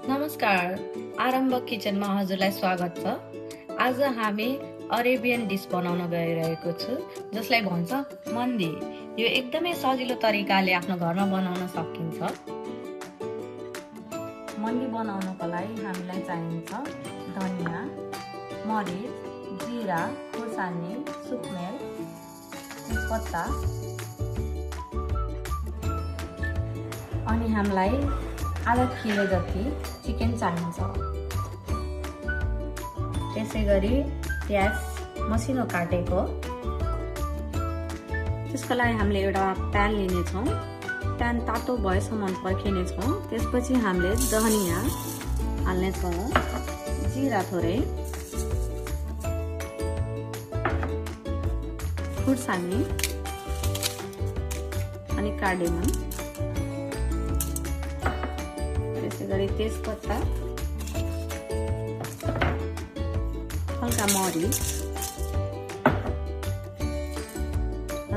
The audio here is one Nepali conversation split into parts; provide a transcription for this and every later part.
नमस्कार, आरम्भ किचनमा हजुरलाई स्वागत छ। आज हामी अरेबियन डिस बनाउन गइरहेको छु जसलाई भन्छ मन्दी। यो एकदमै सजिलो तरिकाले आफ्नो घरमा बनाउन सकिन्छ। मन्दी बनाउनको लागि हामीलाई चाहिन्छ धनिया, मरिच, जिरा, खुर्सानी, सुक्मेल, तेजपत्ता अनि हामीलाई आधा किलो जति चिकन चाहिन्छ। त्यसै गरी प्याज मसिनो काटेको। त्यसको लागि हामीले एउटा प्यान लिनेछौँ। प्यान तातो भएसम्म पर्खिनेछौँ। त्यसपछि हामीले धनिया हाल्नेछौँ, जिरा थोरै, खुर्सानी अनि कार्डेमन, त्यसै गरी तेजपत्ता, हल्का मरिच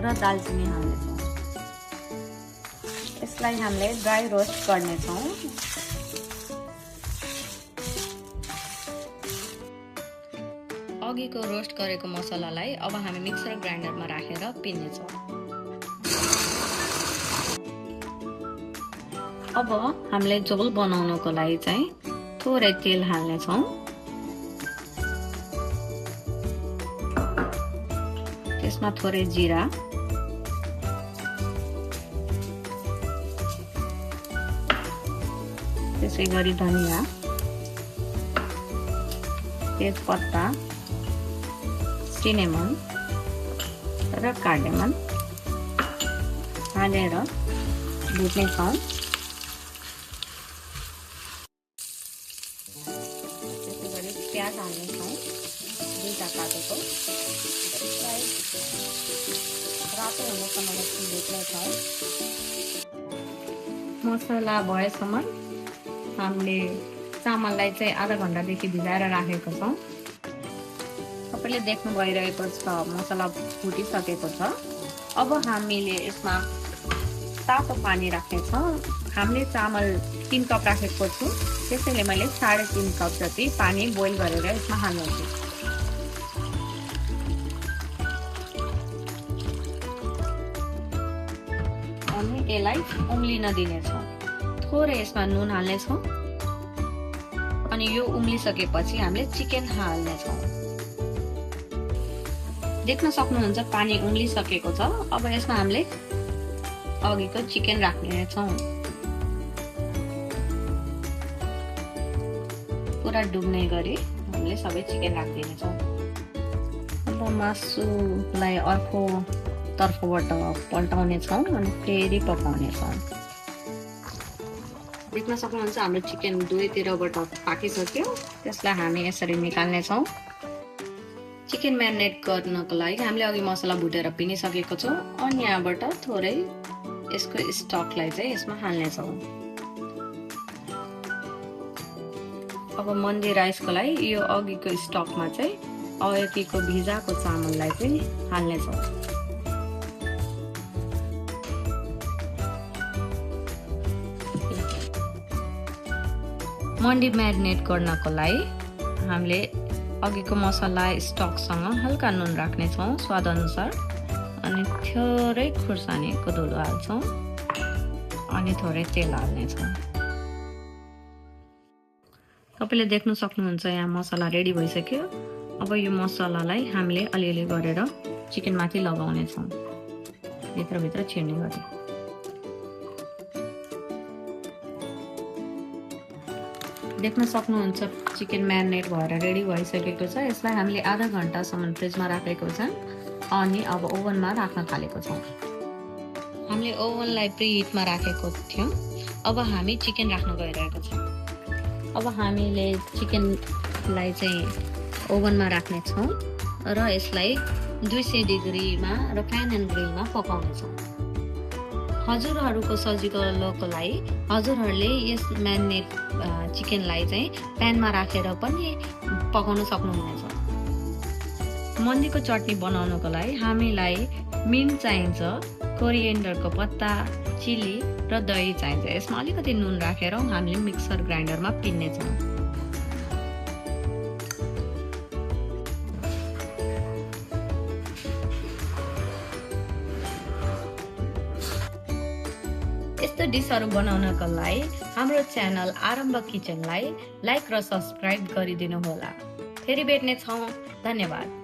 र दालचिनी हाल्नेछौँ। यसलाई हामीले ड्राई रोस्ट गर्नेछौँ। अघिको रोस्ट गरेको मसलालाई अब हामी मिक्सर ग्राइन्डरमा राखेर पिन्नेछौँ। अब हामीले झोल बनाउनको लागि चाहिँ थोरै तेल हाल्नेछौँ। त्यसमा थोरै जिरा, त्यसै गरी धनिया, तेजपत्ता, सिनेमन र कार्डेमन हालेर भुट्नेछौँ। त्यसै गरी प्याज हाल्नेछौँ, दुईटा काटेको। यसलाई रातो हुनेसम्म भुट्नेछौँ। मसला भएसम्म हामीले चामललाई चाहिँ आधा घन्टादेखि भिजाएर राखेको छौँ। सबैले देख्नु भइरहेको छ मसला फुटिसकेको छ। अब हामीले यसमा तातो पानी राख्नेछौँ। हामीले चामल 3 कप राखेको छु, त्यसैले मैले 3.5 कप जति पानी बोइल गरेर यसमा हाल्नेछु। अनि यसलाई उम्लिन दिनेछौँ। थोरै यसमा नुन हाल्नेछौँ अनि यो उम्लिसकेपछि हामीले चिकन हाल्नेछौँ। देख्न सक्नुहुन्छ पानी उम्लिसकेको छ। अब यसमा हामीले अघिको चिकन राख्नेछौँ। पुरा डुब्ने गरी हामीले सबै चिकन राखिदिनेछौँ। अब मासुलाई अर्को तर्फबाट पल्टाउनेछौँ अनि फेरि पकाउनेछौँ। देख्न सक्नुहुन्छ हाम्रो चिकन दुवैतिरबाट पाकिसक्यो। त्यसलाई हामी यसरी निकाल्नेछौँ। चिकन म्यारिनेट गर्नको लागि हामीले अघि मसला भुटेर पिनिसकेको छौँ अनि यहाँबाट थोरै यसको स्टकलाई चाहिँ यसमा हाल्नेछौँ। अब मन्दी राइसको लागि यो अघिको स्टकमा चाहिँ अघिको भिजाको चामललाई चाहिँ हाल्नेछौँ। मन्डी म्यारिनेट गर्नको लागि हामीले अघिको मसला स्टकसँग हल्का नुन राख्नेछौँ स्वाद अनुसार अनि थोरै खुर्सानीको धुलो हाल्छौँ अनि थोरै तेल हाल्नेछौँ। तपाईँले देख्न सक्नुहुन्छ यहाँ मसला रेडी भइसक्यो। अब यो मसलालाई हामीले अलिअलि गरेर चिकनमाथि लगाउनेछौँ, भित्रभित्र छिर्ने गरी। देख्न सक्नुहुन्छ चिकन म्यारिनेट भएर रेडी भइसकेको छ। यसलाई हामीले आधा घन्टासम्म फ्रिजमा राखेको छ अनि अब ओभनमा राख्न थालेको छौँ। हामीले ओभनलाई प्रिहिटमा राखेको थियौँ। अब हामी चिकन राख्न गइरहेको छौँ। अब हामीले चिकनलाई चाहिँ ओभनमा राख्नेछौँ र यसलाई 200 डिग्रीमा र फ्यान एन्ड ग्रिलमा पकाउनेछौँ। हजुरहरूको सजिलोको लागि हजुरहरूले यस म्यारिनेट चिकनलाई चाहिँ प्यानमा राखेर पनि पकाउन सक्नुहुनेछ। मन्दीको चटनी बनाउनको लागि हामीलाई मिन्ट चाहिन्छ, कोरिएन्डरको पत्ता, चिली र दही चाहिन्छ। यसमा अलिकति नुन राखेर हामीले मिक्सर ग्राइन्डरमा पिन्नेछौँ। यस्तो डिसहरू बनाउनका लागि हाम्रो च्यानल आरम्भ किचनलाई लाइक र सब्स्क्राइब गरिदिनु होला। फेरि भेट्ने छौँ। धन्यवाद।